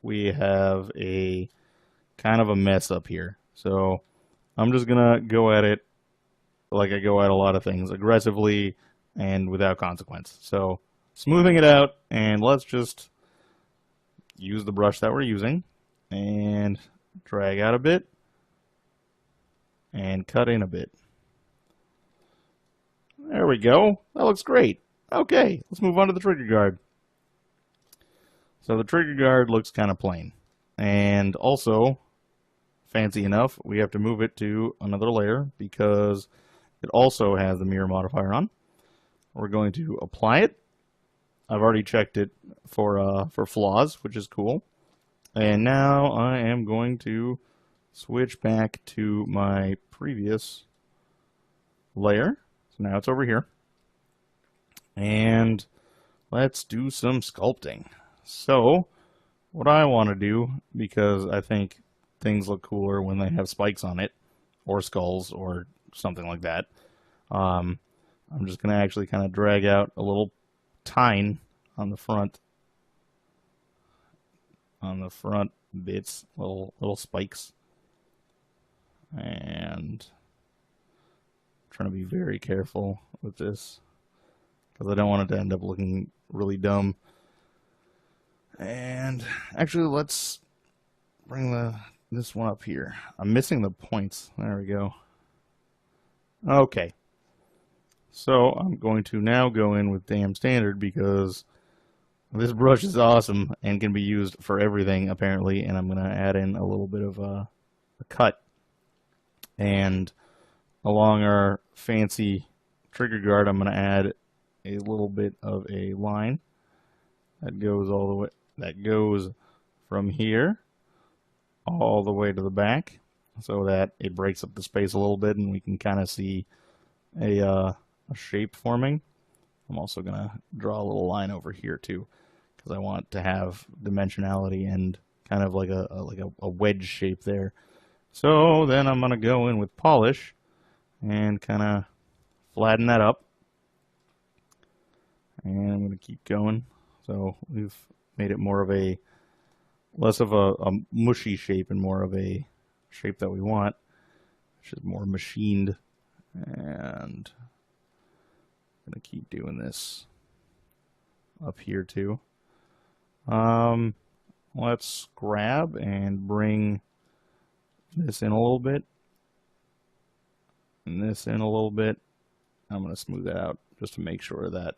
we have a kind of a mess up here. So I'm just gonna go at it like I go at a lot of things, aggressively and without consequence. So smoothing it out, and let's just use the brush that we're using and drag out a bit and cut in a bit. There we go. That looks great. Okay, let's move on to the trigger guard. So the trigger guard looks kind of plain. And also, fancy enough, we have to move it to another layer because it also has the mirror modifier on. We're going to apply it. I've already checked it for flaws, which is cool. And now I am going to switch back to my previous layer. So now it's over here. And let's do some sculpting. So what I want to do, because I think things look cooler when they have spikes on it, or skulls, or something like that, I'm just going to actually kind of drag out a little tine on the front bits, little spikes, and I'm trying to be very careful with this because I don't want it to end up looking really dumb. And actually, let's bring this one up here. I'm missing the points. There we go. Okay. So I'm going to now go in with Damn Standard because this brush is awesome and can be used for everything, apparently. And I'm going to add in a little bit of a cut. And along our fancy trigger guard, I'm going to add a little bit of a line that goes all the way. That goes from here all the way to the back, so that it breaks up the space a little bit, and we can kind of see a shape forming. I'm also going to draw a little line over here too, because I want to have dimensionality and kind of like a wedge shape there. So then I'm going to go in with polish and kind of flatten that up, and I'm going to keep going. So we've made it more of less of a mushy shape and more of a shape that we want, which is more machined. And I'm going to keep doing this up here too. Let's grab and bring this in a little bit, and this in a little bit. I'm going to smooth that out just to make sure that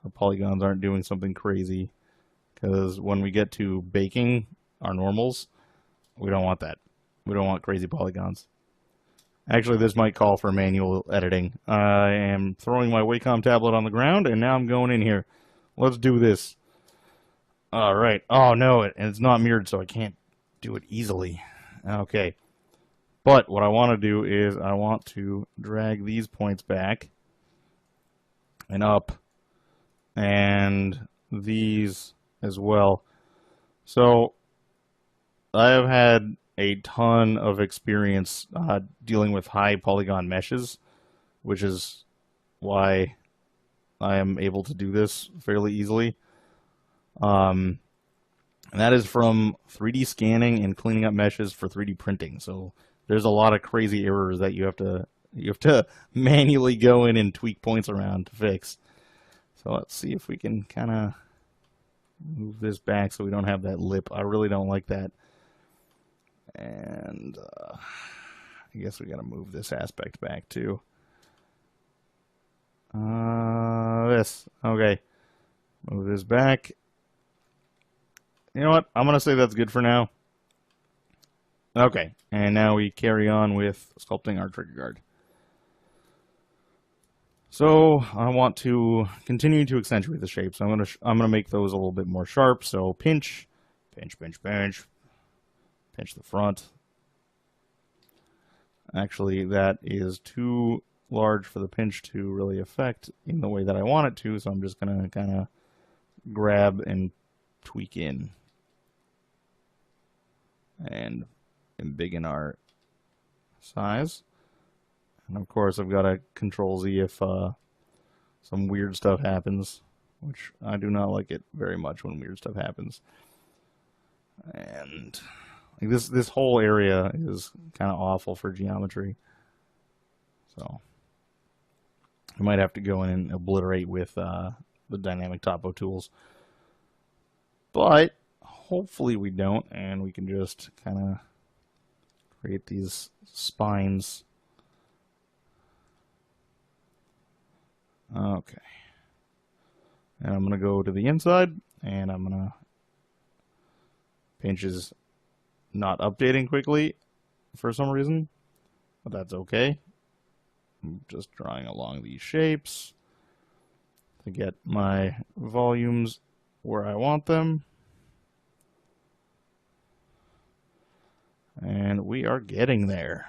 our polygons aren't doing something crazy, because when we get to baking our normals, we don't want that. We don't want crazy polygons. Actually, this might call for manual editing. I am throwing my Wacom tablet on the ground, and now I'm going in here. Let's do this. All right. Oh, no, and it's not mirrored, so I can't do it easily. Okay. But what I want to do is I want to drag these points back and up, and these as well. So I have had a ton of experience dealing with high polygon meshes, which is why I am able to do this fairly easily. And that is from 3D scanning and cleaning up meshes for 3D printing. So there's a lot of crazy errors that you have to manually go in and tweak points around to fix. So let's see if we can kind of move this back so we don't have that lip. I really don't like that. And I guess we got to move this aspect back too. This. Okay. Move this back. You know what? I'm going to say that's good for now. Okay. And now we carry on with sculpting our trigger guard. So I want to continue to accentuate the shape. So I'm gonna make those a little bit more sharp. So pinch, pinch, pinch, pinch, pinch the front. Actually, that is too large for the pinch to really affect in the way that I want it to. So I'm just gonna kind of grab and tweak in and embiggen our size. And of course, I've got to Control Z if some weird stuff happens, which I do not like it very much when weird stuff happens. And like this whole area is kind of awful for geometry. So I might have to go in and obliterate with the dynamic topo tools. But hopefully we don't, and we can just kind of create these spines. Okay. And I'm going to go to the inside, and I'm going to... Paint is not updating quickly for some reason, but that's okay. I'm just drawing along these shapes to get my volumes where I want them. And we are getting there.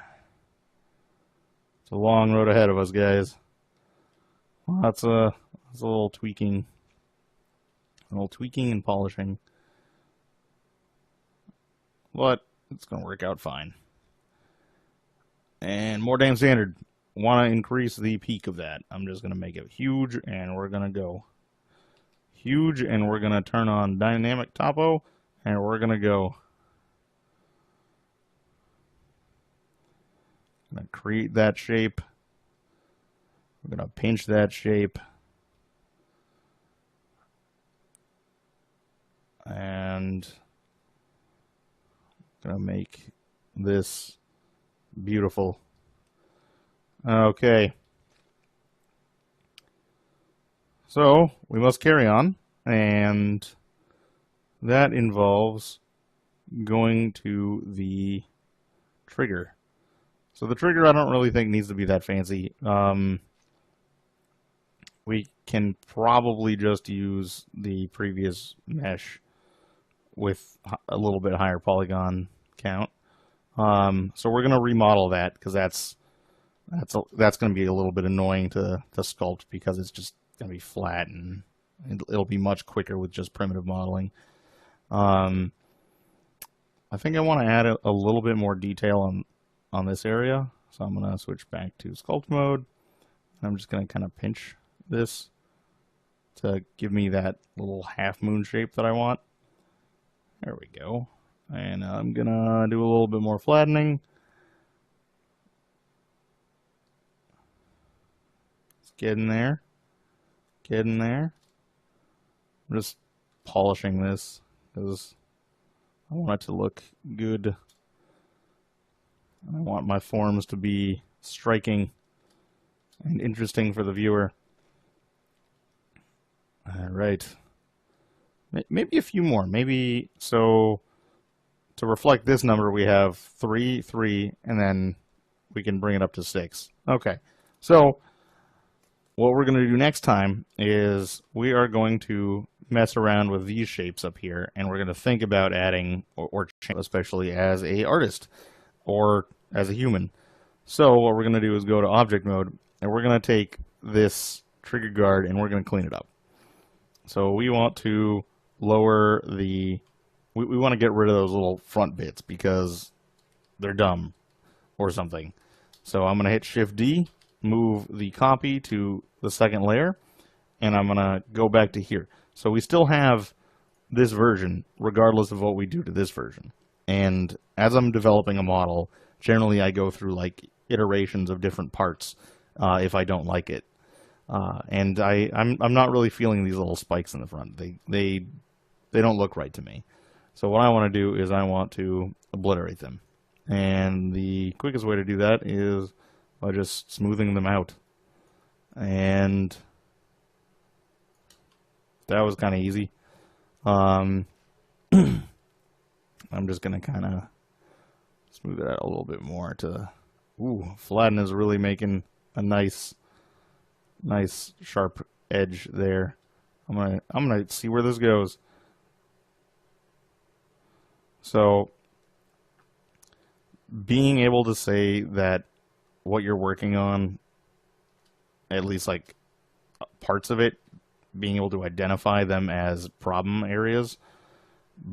It's a long road ahead of us, guys. That's a little tweaking. A little tweaking and polishing. But it's going to work out fine. And more damn standard. Want to increase the peak of that. I'm just going to make it huge, and we're going to go huge, and we're going to turn on dynamic topo, and we're going to go. I'm going to create that shape. We're going to pinch that shape. And I'm going to make this beautiful. Okay. So we must carry on, and that involves going to the trigger. So the trigger I don't really think needs to be that fancy. We can probably just use the previous mesh with a little bit higher polygon count. So we're going to remodel that because that's going to be a little bit annoying to sculpt because it's just going to be flat, and it'll be much quicker with just primitive modeling. I think I want to add a little bit more detail on this area, so I'm going to switch back to sculpt mode. I'm just going to kind of pinch this to give me that little half moon shape that I want. There we go. And I'm going to do a little bit more flattening. Let's get in there. Get in there. I'm just polishing this because I want it to look good. I want my forms to be striking and interesting for the viewer. All right. Maybe a few more. Maybe, so to reflect this number, we have 3, 3, and then we can bring it up to 6. Okay. So what we're going to do next time is we are going to mess around with these shapes up here, and we're going to think about adding, or especially as a artist or as a human. So what we're going to do is go to object mode, and we're going to take this trigger guard and we're going to clean it up. So we want to lower the, we want to get rid of those little front bits because they're dumb or something. So I'm going to hit Shift D, move the copy to the second layer, and I'm going to go back to here. So we still have this version regardless of what we do to this version. And as I'm developing a model, generally I go through like iterations of different parts if I don't like it. And I'm not really feeling these little spikes in the front. They don't look right to me. So what I want to do is I want to obliterate them. And the quickest way to do that is by just smoothing them out. And that was kind of easy. I'm just going to kind of smooth it out a little bit more to, ooh, flatten is really making a nice sharp edge there. I'm gonna see where this goes. So being able to say that what you're working on, at least like parts of it, being able to identify them as problem areas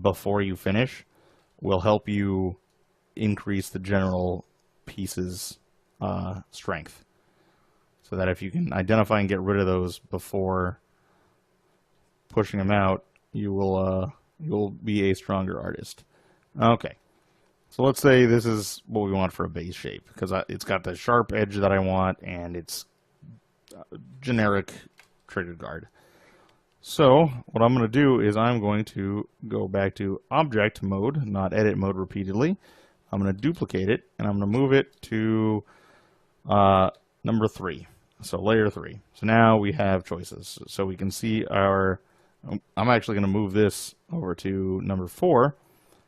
before you finish will help you increase the general piece's strength. So that if you can identify and get rid of those before pushing them out, you will be a stronger artist. Okay. So let's say this is what we want for a base shape, because it's got the sharp edge that I want, and it's generic trigger guard. So what I'm going to do is I'm going to go back to object mode, not edit mode repeatedly. I'm going to duplicate it, and I'm going to move it to number 3, so layer 3. So now we have choices. So we can see I'm actually going to move this over to number 4,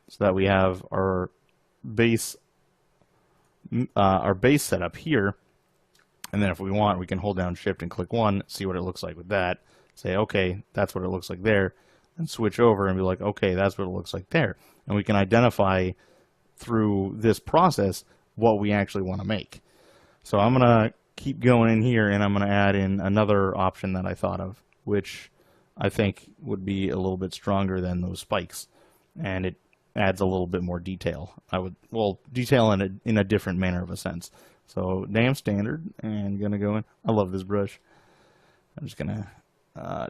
so that we have our base setup here. And then if we want, we can hold down Shift and click 1, see what it looks like with that. Say, okay, that's what it looks like there, and switch over and be like, okay, that's what it looks like there. And we can identify through this process what we actually want to make. So I'm going to keep going in here, and I'm going to add in another option that I thought of, which I think would be a little bit stronger than those spikes. And it adds a little bit more detail. Detail in a different manner of a sense. So damn standard, and gonna go in. I love this brush. I'm just gonna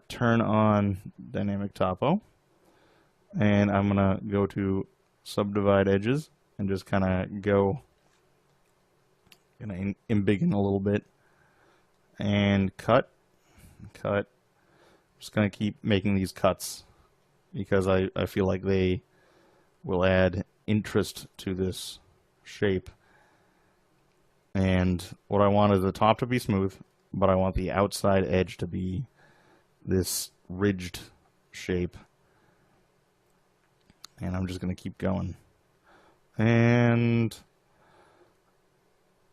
turn on dynamic topo, and I'm gonna go to subdivide edges and just kind of go, gonna embiggen a little bit, and cut. Just gonna keep making these cuts because I feel like they will add interest to this shape. And what I want is the top to be smooth, but I want the outside edge to be this ridged shape. And I'm just going to keep going. And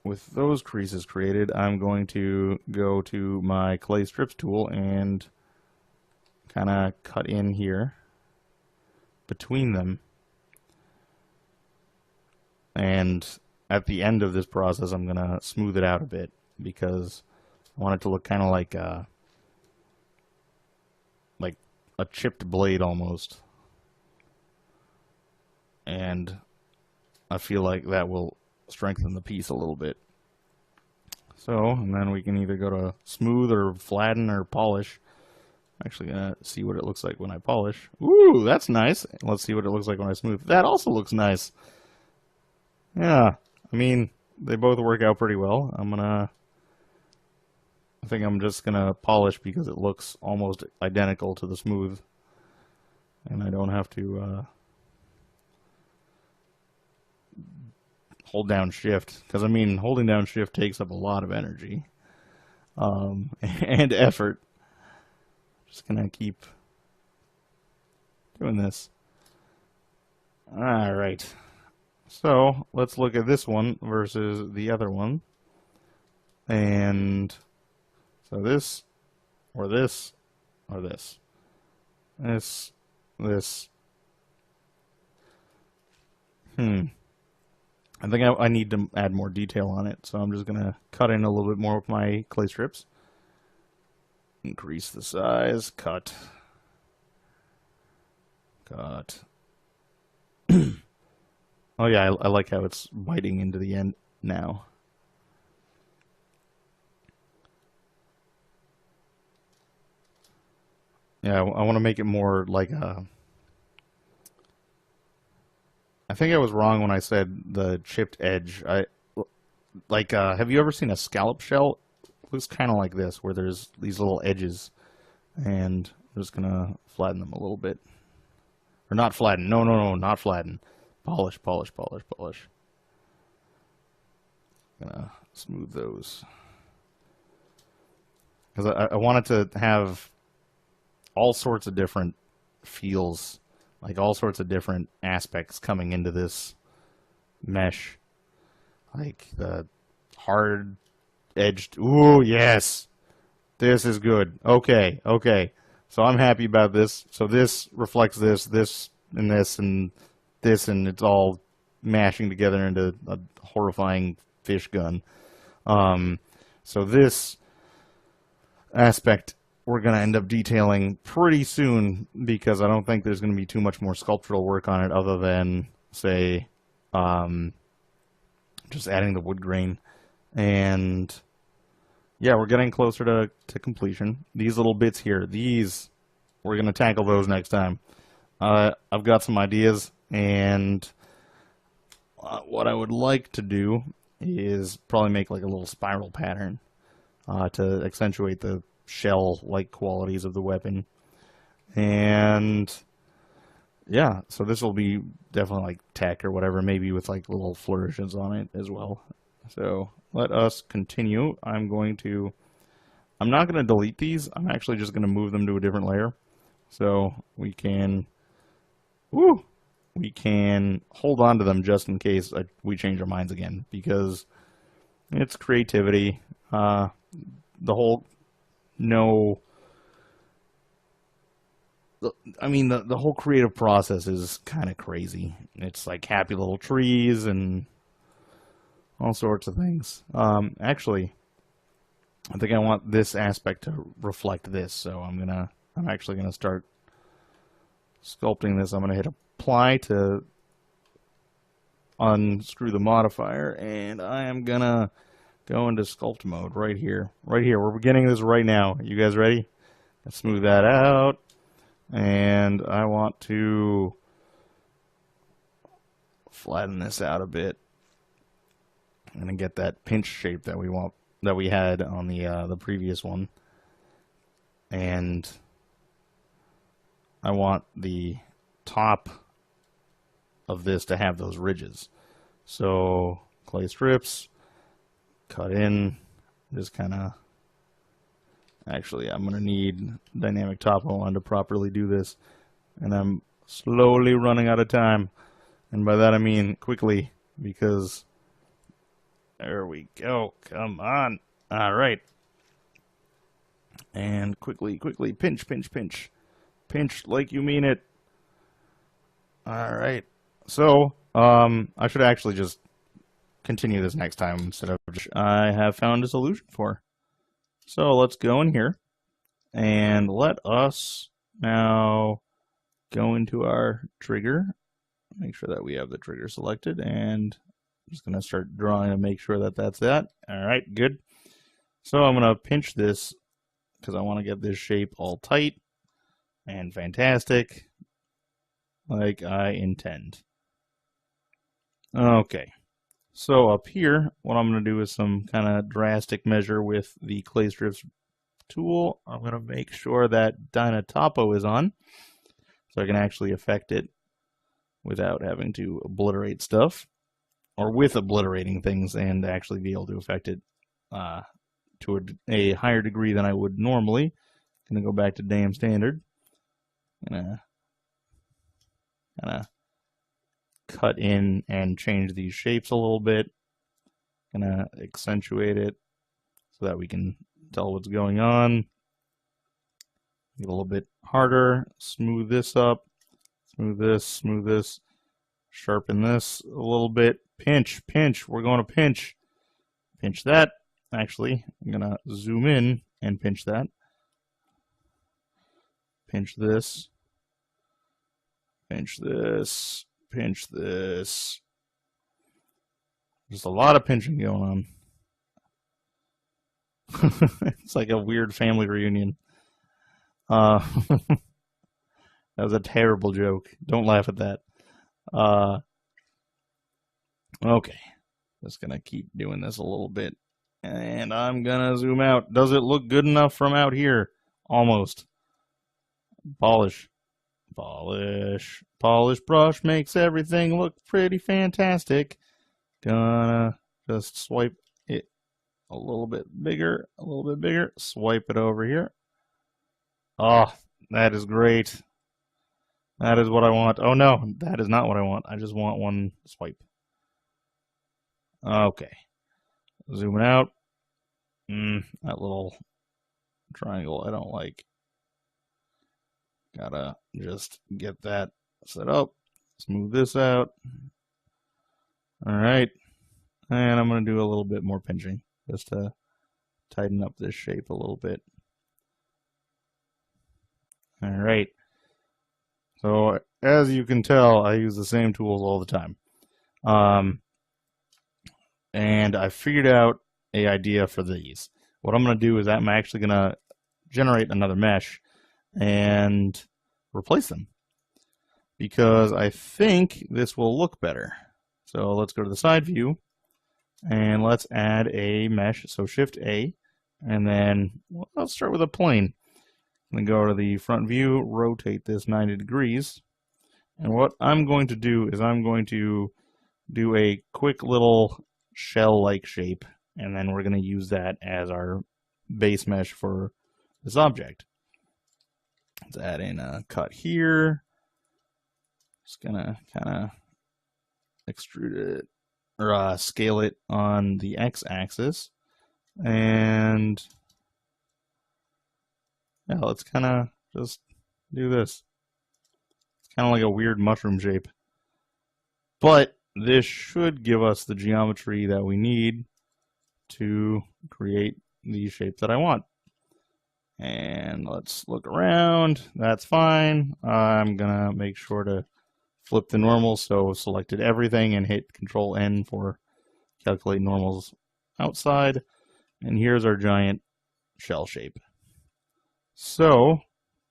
with those creases created, I'm going to go to my clay strips tool and kind of cut in here between them. And at the end of this process, I'm going to smooth it out a bit because I want it to look kind of like a chipped blade almost. And I feel like that will strengthen the piece a little bit. So, and then we can either go to smooth or flatten or polish. I'm actually going to see what it looks like when I polish. Ooh, that's nice. Let's see what it looks like when I smooth. That also looks nice. Yeah, I mean, they both work out pretty well. I think I'm just gonna polish because it looks almost identical to the smooth. And I don't have to hold down Shift. Because, I mean, holding down Shift takes up a lot of energy. And effort. Just gonna keep doing this. Alright. So let's look at this one versus the other one. And so this, or this, or this. This. I think I need to add more detail on it, so I'm just going to cut in a little bit more with my clay strips. Increase the size, cut. Oh yeah, I like how it's biting into the end now. Yeah, I want to make it more like a... I think I was wrong when I said the chipped edge. Have you ever seen a scallop shell? It looks kind of like this, where there's these little edges. And I'm just going to flatten them a little bit. Or not flatten. No, not flatten. Polish. Gonna smooth those. Because I wanted to have all sorts of different feels, like all sorts of different aspects coming into this mesh. Like the hard edged, ooh, yes! This is good. Okay. So I'm happy about this. So this reflects this, and this, and this, and it's all mashing together into a horrifying fish gun. So this aspect we're going to end up detailing pretty soon because I don't think there's going to be too much more sculptural work on it other than, say, just adding the wood grain. And yeah, we're getting closer to completion. These little bits here, we're going to tackle those next time. I've got some ideas, And what I would like to do is probably make like a little spiral pattern to accentuate the shell-like qualities of the weapon. And yeah, so this will be definitely like tech or whatever, maybe with like little flourishes on it as well. So let us continue. I'm not going to delete these. I'm actually just going to move them to a different layer. So we can hold on to them just in case we change our minds again, because it's creativity. The whole creative process is kind of crazy. It's like happy little trees and all sorts of things. Actually, I think I want this aspect to reflect this, so I'm actually gonna start sculpting this. I'm gonna hit apply to unscrew the modifier, and I am gonna go into sculpt mode right here. Right here. We're beginning this right now. You guys ready? Let's smooth that out. And I want to flatten this out a bit and get that pinch shape that we had on the previous one. And I want the top of this to have those ridges. So clay strips, cut in, just kind of. Actually, I'm going to need dynamic topo on to properly do this. And I'm slowly running out of time. And by that I mean quickly, because there we go. Come on. All right. And quickly, pinch, pinch, pinch. Pinch like you mean it. All right. So, I should actually just continue this next time instead of I have found a solution for. So let's go in here and let us now go into our trigger. Make sure that we have the trigger selected, and I'm just going to start drawing and make sure that that's that. All right, good. So I'm going to pinch this because I want to get this shape all tight and fantastic like I intend. Okay. So up here, what I'm going to do is some kind of drastic measure with the clay strips tool. I'm going to make sure that Dynatopo is on, so I can actually affect it without having to obliterate stuff, or with obliterating things and actually be able to affect it to a higher degree than I would normally. I'm going to go back to damn standard. I'm going to cut in and change these shapes a little bit. Gonna accentuate it so that we can tell what's going on. Get a little bit harder. Smooth this up. Smooth this. Sharpen this a little bit. Pinch. We're going to pinch. Pinch that. Actually, I'm gonna zoom in and pinch that. Pinch this. Pinch this. Pinch this. There's a lot of pinching going on. It's like a weird family reunion. That was a terrible joke. Don't laugh at that. Okay. Just gonna keep doing this a little bit. And I'm gonna zoom out. Does it look good enough from out here? Almost. Polish brush makes everything look pretty fantastic. Gonna just swipe it a little bit bigger, swipe it over here. Oh, that is great. That is what I want. Oh no, that is not what I want. I just want one swipe. Okay. Zooming out. That little triangle I don't like. Gotta just get that set up. Smooth this out. All right. And I'm going to do a little bit more pinching just to tighten up this shape a little bit. All right. So as you can tell, I use the same tools all the time. And I figured out an idea for these. What I'm going to do is I'm actually going to generate another mesh and replace them. because I think this will look better. So let's go to the side view and let's add a mesh. So Shift A, and then let's start with a plane. And then go to the front view, rotate this 90 degrees. And what I'm going to do is I'm going to do a quick little shell-like shape, and then we're going to use that as our base mesh for this object. Let's add in a cut here. Just gonna kind of extrude it or scale it on the x-axis, and yeah, let's kind of just do this. It's kind of like a weird mushroom shape, but this should give us the geometry that we need to create the shape that I want. And let's look around. That's fine. I'm gonna make sure to flip the normal, so selected everything and hit Control N for calculate normals outside. And here's our giant shell shape. So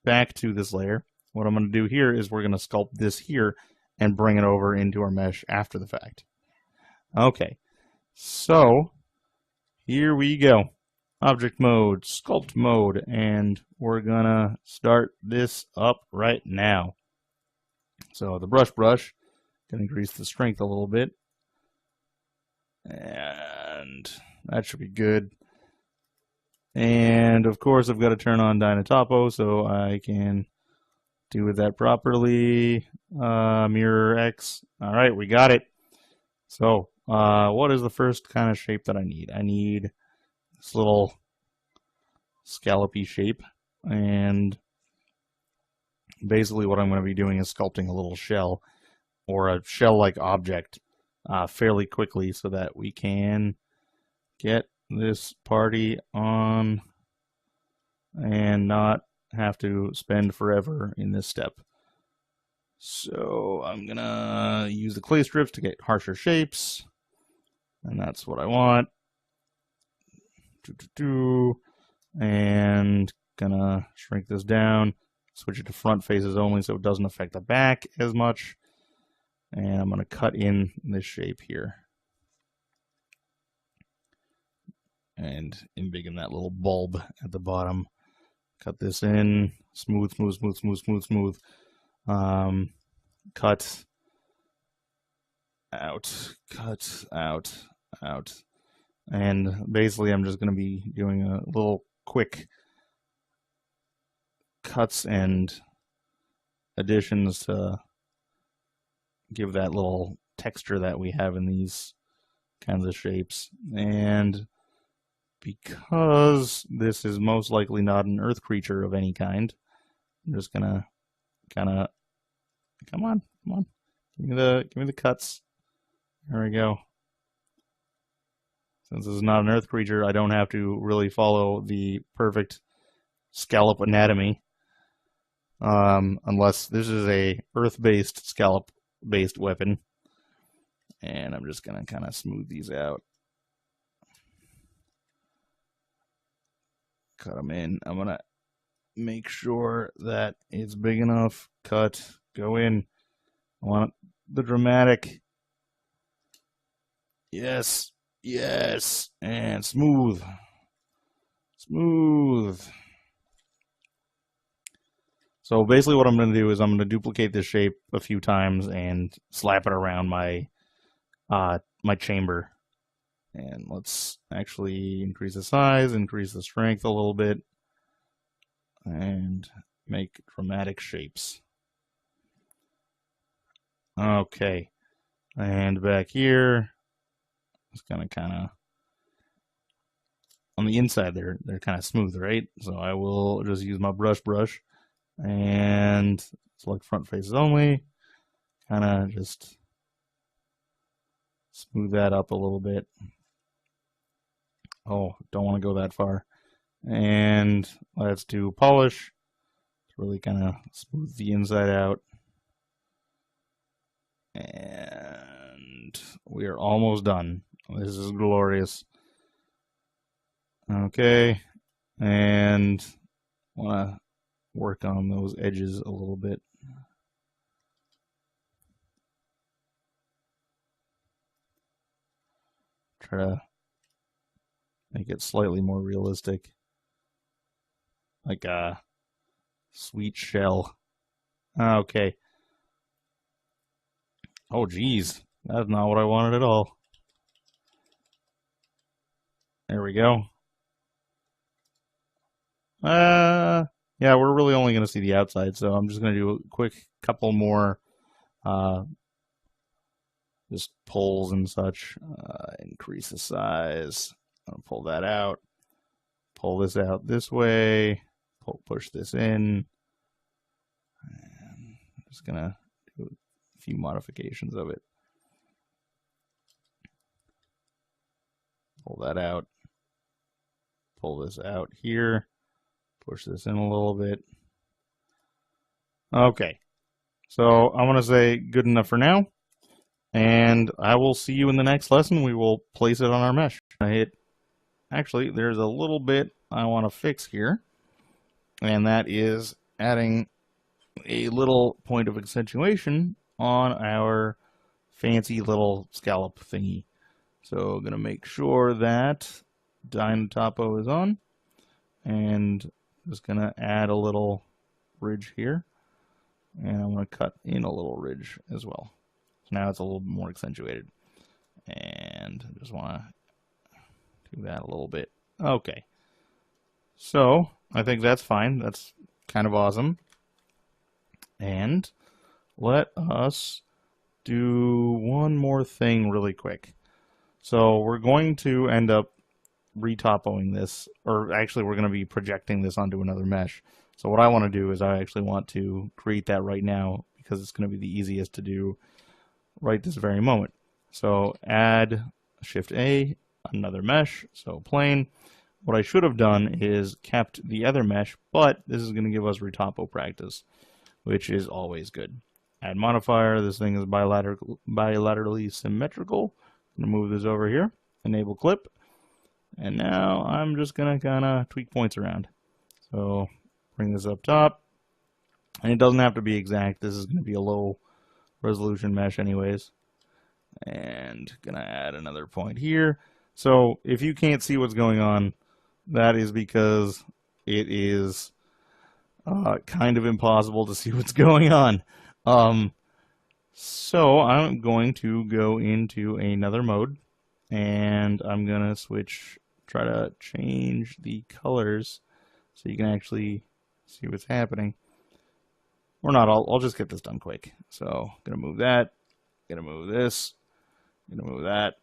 back to this layer. What I'm going to do here is we're going to sculpt this here and bring it over into our mesh after the fact. Okay, so here we go. Object mode, sculpt mode, and we're going to start this up right now. So the brush, going to increase the strength a little bit. And that should be good. And of course, I've got to turn on Dynatopo so I can do with that properly. Mirror X. All right, we got it. So what is the first kind of shape that I need? I need this little scallopy shape. And basically what I'm going to be doing is sculpting a little shell or a shell-like object fairly quickly so that we can get this party on and not have to spend forever in this step. So I'm gonna use the clay strips to get harsher shapes, and that's what I want. And gonna shrink this down, switch it to front faces only so it doesn't affect the back as much. And I'm gonna cut in this shape here. And embiggen that little bulb at the bottom. Cut this in, smooth. Cut out. And basically I'm just going to be doing a little quick cuts and additions to give that little texture that we have in these kinds of shapes. And because this is most likely not an earth creature of any kind, I'm just gonna kind of come on, give me the cuts. There we go. Since this is not an earth creature, I don't have to really follow the perfect scallop anatomy, unless this is a earth-based scallop-based weapon. And I'm just gonna kind of smooth these out. Cut them in. I'm gonna make sure that it's big enough. Cut, go in. I want the dramatic. Yes, and smooth. So basically what I'm going to do is I'm going to duplicate this shape a few times and slap it around my my chamber. And let's actually increase the size, increase the strength a little bit, and make dramatic shapes. Okay, and back here, it's gonna kind of, on the inside they're kind of smooth, right? So I will just use my brush and select front faces only, kind of just smooth that up a little bit. Oh, don't want to go that far. And let's do polish to really kind of smooth the inside out. And we are almost done. This is glorious. Okay, and want to work on those edges a little bit. Try to make it slightly more realistic. Like a sweet shell. Okay. Oh, geez. That's not what I wanted at all. There we go. Yeah, we're really only going to see the outside, so I'm just going to do a quick couple more just pulls and such. Increase the size. I'll pull that out. Pull this out this way. Push this in. And I'm just going to do a few modifications of it. Pull that out. Pull this out here. Push this in a little bit. Okay. So I'm going to say good enough for now. And I will see you in the next lesson. We will place it on our mesh. Actually, there's a little bit I want to fix here. And that is adding a little point of accentuation on our fancy little scallop thingy. So I'm going to make sure that Dynotopo is on. And just going to add a little ridge here. And I'm going to cut in a little ridge as well. So now it's a little bit more accentuated. And I just want to do that a little bit. Okay. So I think that's fine. That's kind of awesome. And let us do one more thing really quick. So we're going to end up retopoing this, or actually we're going to be projecting this onto another mesh. So what I want to do is I actually want to create that right now because it's going to be the easiest to do right this very moment. So add Shift A, another mesh, so plane. What I should have done is kept the other mesh, but this is going to give us retopo practice, which is always good. Add modifier. This thing is bilaterally symmetrical. I'm going to move this over here. Enable clip. And now I'm just going to kind of tweak points around. So bring this up top. And it doesn't have to be exact. This is going to be a low resolution mesh anyways. And going to add another point here. So if you can't see what's going on, that is because it is kind of impossible to see what's going on. So I'm going to go into another mode, and I'm going to try to change the colors so you can actually see what's happening. Or not, I'll just get this done quick. So I'm going to move that, going to move this, going to move that,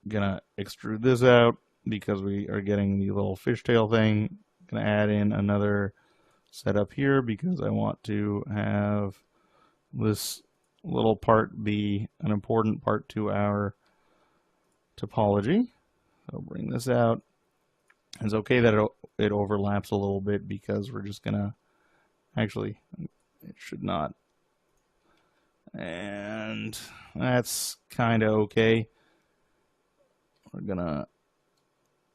going to extrude this out because we are getting the little fishtail thing. Going to add in another setup here because I want to have this little part be an important part to our topology. So bring this out. It's okay that it overlaps a little bit because we're just going to actually, it should not. And that's kind of okay. We're going to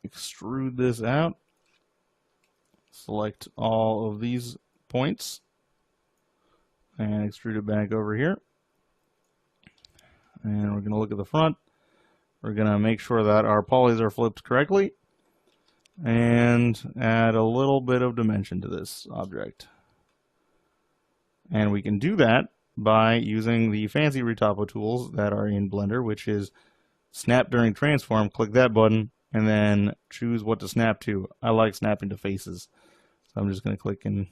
extrude this out. Select all of these points and extrude it back over here. And we're going to look at the front. We're going to make sure that our polys are flipped correctly and add a little bit of dimension to this object. And we can do that by using the fancy retopo tools that are in Blender, which is snap during transform. Click that button and then choose what to snap to. I like snapping to faces. So I'm just going to click and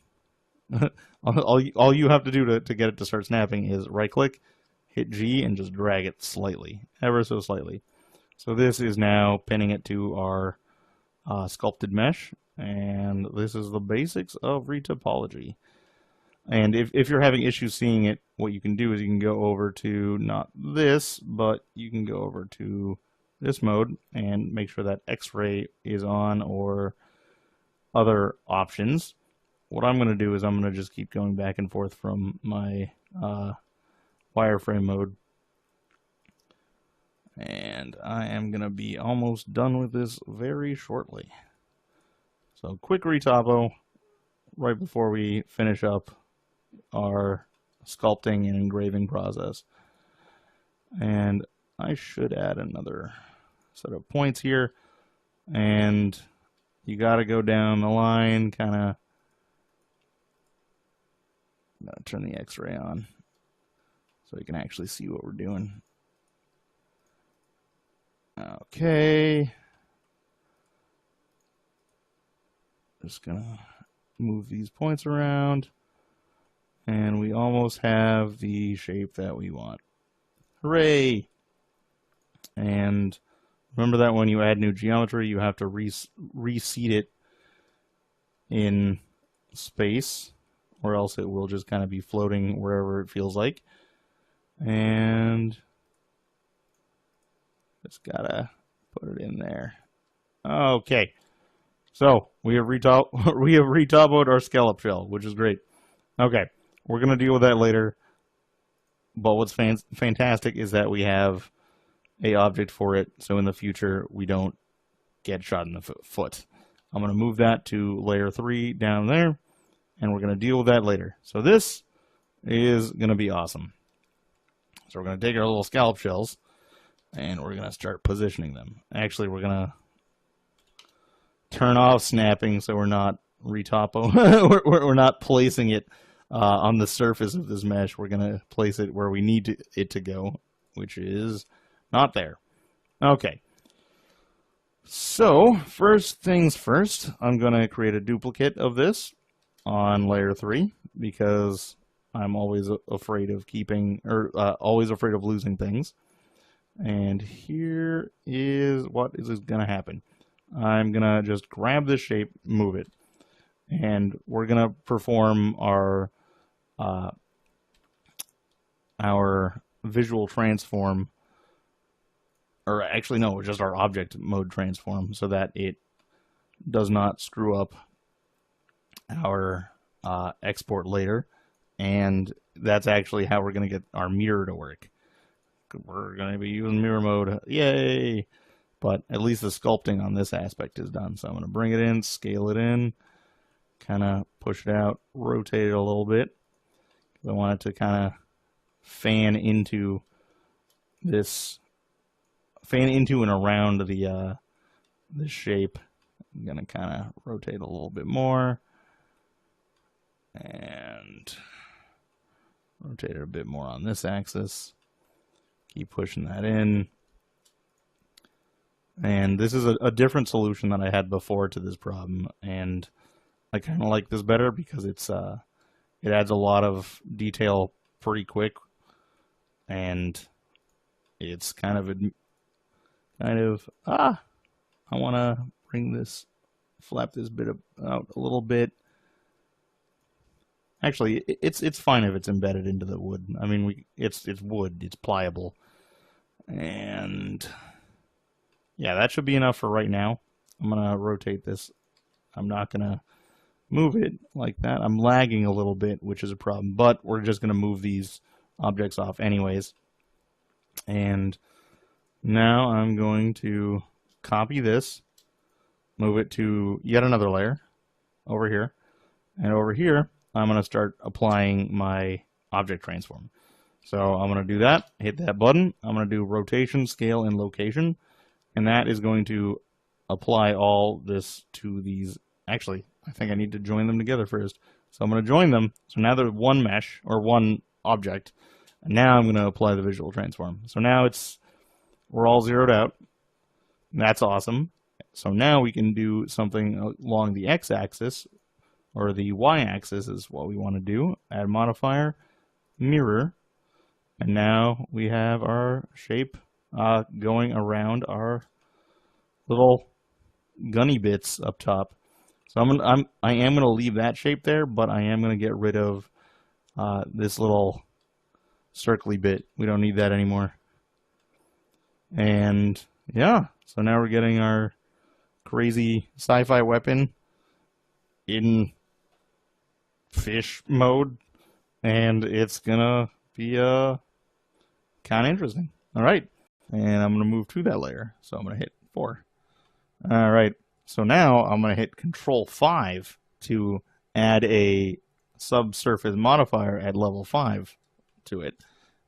all you have to do to get it to start snapping is right click, hit G, and just drag it slightly, ever so slightly. So this is now pinning it to our sculpted mesh, and this is the basics of retopology. And if you're having issues seeing it, what you can do is you can go over to not this, but you can go over to this mode and make sure that X-ray is on or other options. What I'm going to do is I'm going to just keep going back and forth from my wireframe mode. And I am going to be almost done with this very shortly. So quick retopo right before we finish up our sculpting and engraving process. And I should add another set of points here, and you got to go down the line, kind of. I'm going to turn the X-ray on so you can actually see what we're doing. Okay. Just going to move these points around, and we almost have the shape that we want. Hooray! And remember that when you add new geometry, you have to reseat it in space, or else it will just kind of be floating wherever it feels like. And just gotta put it in there. Okay, so we have retoppled our scallop shell, which is great. Okay, we're gonna deal with that later. But what's fantastic is that we have a object for it, so in the future we don't get shot in the foot. I'm going to move that to layer 3 down there, and we're going to deal with that later. So this is going to be awesome. So we're going to take our little scallop shells, and we're going to start positioning them. Actually, we're going to turn off snapping so we're not we're not placing it on the surface of this mesh. We're going to place it where we need it to go, which is not there. Okay. So, first things first, I'm going to create a duplicate of this on layer 3 because I'm always afraid of always afraid of losing things. And here is what is going to happen. I'm going to just grab this shape, move it, and we're going to perform our visual transform, or actually no, just our object mode transform, so that it does not screw up our export later. And that's actually how we're going to get our mirror to work. We're going to be using mirror mode, yay! But at least the sculpting on this aspect is done. So I'm going to bring it in, scale it in, kind of push it out, rotate it a little bit. I want it to kind of fan into and around the shape. I'm going to kind of rotate a little bit more and rotate it a bit more on this axis. Keep pushing that in. And this is a different solution that I had before to this problem, and I kind of like this better because it adds a lot of detail pretty quick, and it's I want to flap this bit out a little bit. Actually, it's fine if it's embedded into the wood. I mean, it's wood, it's pliable, and yeah, that should be enough for right now. I'm gonna rotate this. I'm not gonna move it like that. I'm lagging a little bit, which is a problem, but we're just gonna move these objects off anyways. And now I'm going to copy this, move it to yet another layer over here, and over here I'm going to start applying my object transform. So I'm going to do that, hit that button, I'm going to do rotation, scale, and location, and that is going to apply all this to these. Actually, I think I need to join them together first. So I'm going to join them, so now they're one mesh, or one object, and now I'm going to apply the visual transform. So now we're all zeroed out. That's awesome. So now we can do something along the x-axis, or the y-axis is what we want to do. Add modifier, mirror, and now we have our shape going around our little gunny bits up top. So I am going to leave that shape there, but I am going to get rid of this little circly bit. We don't need that anymore. And yeah, so now we're getting our crazy sci-fi weapon in fish mode, and it's gonna be kind of interesting. All right, and I'm gonna move to that layer, so I'm gonna hit 4. All right, so now I'm gonna hit Control 5 to add a subsurface modifier at level 5 to it.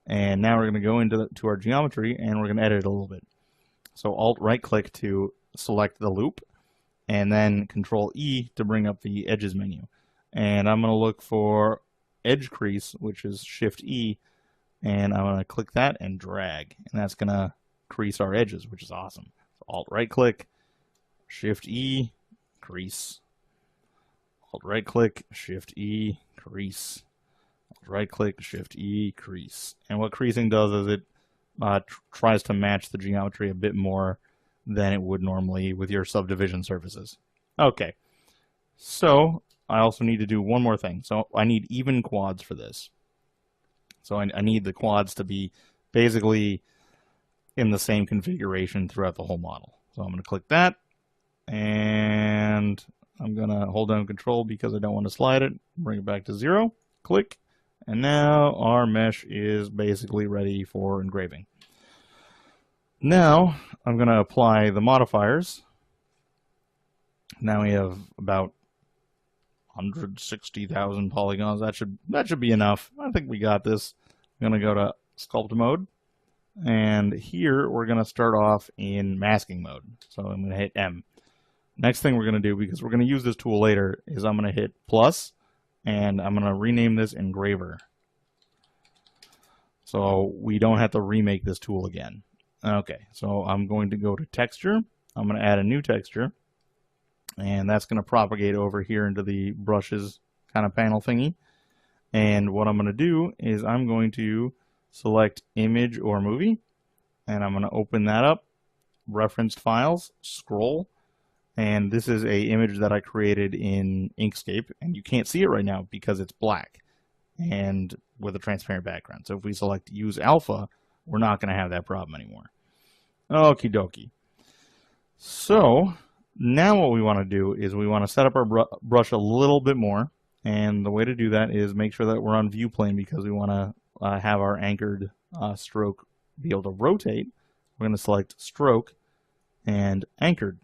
And now we're going to go into our geometry, and we're going to edit it a little bit. So Alt right click to select the loop, and then Control E to bring up the edges menu. And I'm going to look for edge crease, which is Shift E, and I'm going to click that and drag, and that's going to crease our edges, which is awesome. So Alt right click, Shift E, crease. Alt right click, Shift E, crease. Alt right click, Shift E, crease. And what creasing does is it tries to match the geometry a bit more than it would normally with your subdivision surfaces. Okay, so I also need to do one more thing. So I need even quads for this. So I need the quads to be basically in the same configuration throughout the whole model. So I'm going to click that, and I'm going to hold down Control because I don't want to slide it, bring it back to 0, click, and now our mesh is basically ready for engraving. Now I'm going to apply the modifiers. Now we have about 160,000 polygons. That should be enough. I think we got this. I'm going to go to sculpt mode, and here we're going to start off in masking mode. So I'm going to hit M. Next thing we're going to do, because we're going to use this tool later, is I'm going to hit plus, and I'm going to rename this engraver, so we don't have to remake this tool again. Okay, so I'm going to go to texture. I'm going to add a new texture, and that's going to propagate over here into the brushes kind of panel thingy. And what I'm going to do is I'm going to select image or movie, and I'm going to open that up, referenced files, scroll, and this is a image that I created in Inkscape, and you can't see it right now because it's black and with a transparent background. So if we select use alpha, we're not going to have that problem anymore. Okie dokie. So now what we want to do is we want to set up our brush a little bit more, and the way to do that is make sure that we're on view plane because we want to have our anchored stroke be able to rotate. We're going to select stroke and anchored.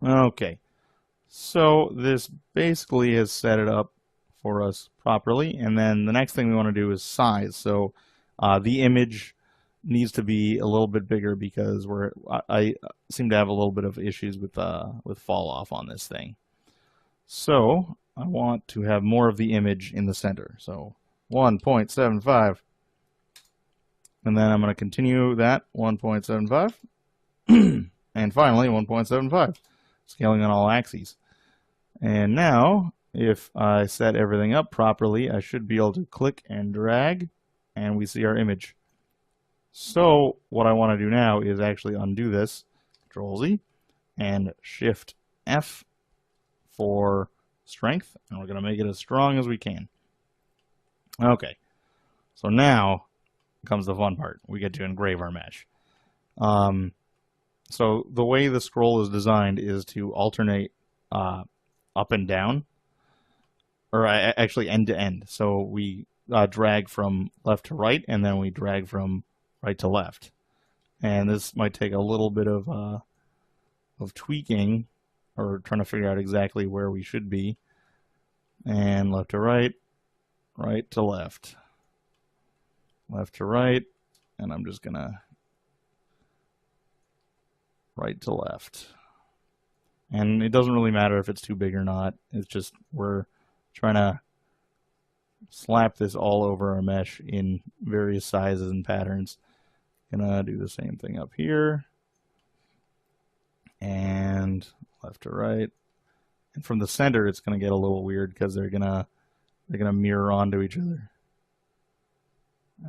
Okay, so this basically has set it up for us properly, and then the next thing we want to do is size. So the image needs to be a little bit bigger because I seem to have a little bit of issues with fall off on this thing. So I want to have more of the image in the center. So 1.75, and then I'm going to continue that 1.75, and finally 1.75, scaling on all axes. And now, if I set everything up properly, I should be able to click and drag, and we see our image. So what I want to do now is actually undo this, Control Z, and Shift F for strength, and we're going to make it as strong as we can. Okay, so now comes the fun part. We get to engrave our mesh. So the way the scroll is designed is to alternate up and down, or actually end to end. So we drag from left to right, and then we drag from right to left. And this might take a little bit of tweaking, or trying to figure out exactly where we should be. And left to right, right to left, left to right, and I'm just gonna right to left. And it doesn't really matter if it's too big or not. It's just we're trying to slap this all over our mesh in various sizes and patterns. Gonna do the same thing up here, and left to right. And from the center, it's gonna get a little weird because they're gonna mirror onto each other.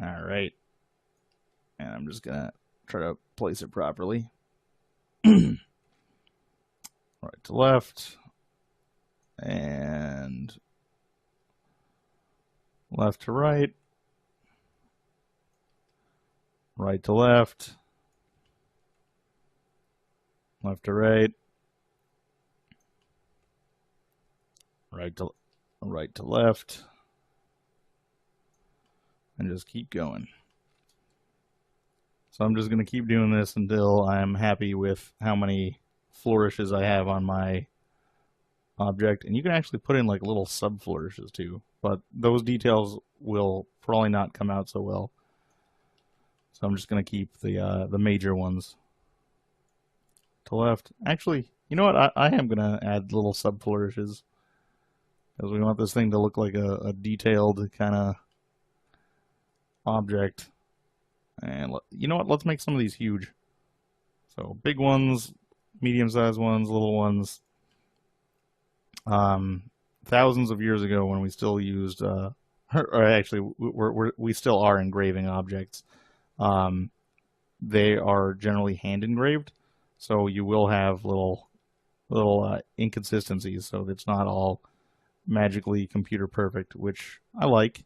All right, and I'm just gonna try to place it properly. Right to left, and left to right, right to left, left to right, right to left, and just keep going. So I'm just going to keep doing this until I'm happy with how many flourishes I have on my object. And you can actually put in like little sub flourishes too, but those details will probably not come out so well. So So I'm just going to keep the major ones to left. Actually, you know what? I am going to add little sub-flourishes, because we want this thing to look like a detailed kind of object. And you know what? Let's make some of these huge. So big ones, medium-sized ones, little ones. Thousands of years ago, when we still used, or actually, we still are engraving objects. They are generally hand engraved, so you will have little inconsistencies. So it's not all magically computer perfect, which I like.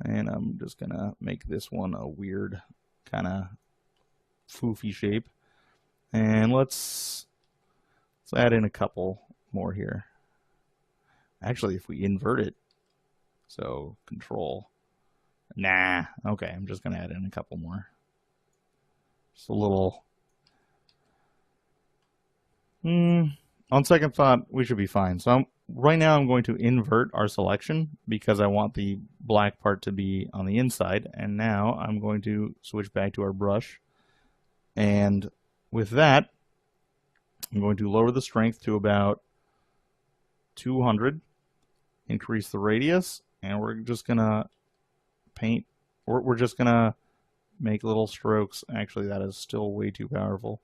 And I'm just gonna make this one a weird kind of foofy shape. And let's add in a couple more here. Actually, if we invert it, so control, nah, okay, I'm just gonna add in a couple more. Just a little. On second thought, we should be fine. So right now I'm going to invert our selection because I want the black part to be on the inside. And now I'm going to switch back to our brush. And with that, I'm going to lower the strength to about 200, increase the radius, and we're just going to paint, or we're just going to make little strokes. Actually, that is still way too powerful.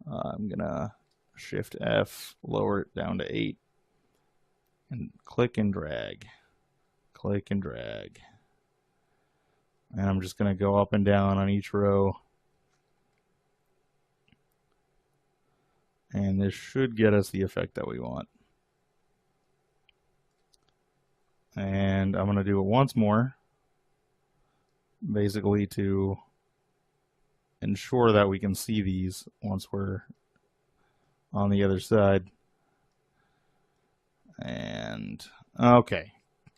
I'm going to Shift F, lower it down to 8, and click and drag, click and drag. And I'm just going to go up and down on each row. And this should get us the effect that we want. And I'm going to do it once more, basically to ensure that we can see these once we're on the other side. And okay,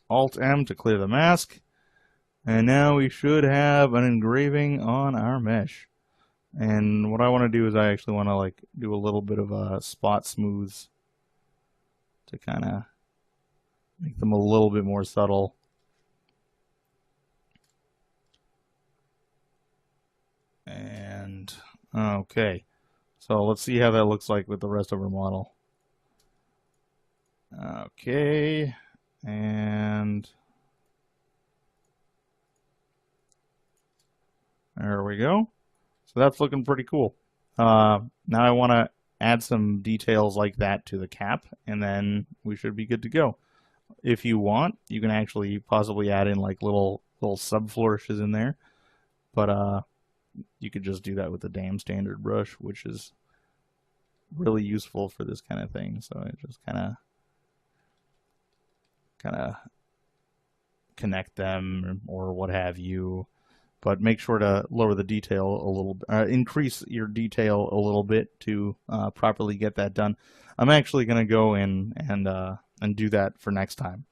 Alt-M to clear the mask. And now we should have an engraving on our mesh. And what I want to do is I actually want to like do a little bit of a spot smooths to kind of make them a little bit more subtle. And okay, so let's see how that looks like with the rest of our model. Okay, and there we go. So that's looking pretty cool. Now I want to add some details like that to the cap, and then we should be good to go. If you want, you can actually possibly add in like little sub-flourishes in there, but you could just do that with the damn standard brush, which is really useful for this kind of thing. So I just kind of connect them or what have you. But make sure to lower the detail a little, increase your detail a little bit to properly get that done. I'm actually going to go in and do that for next time.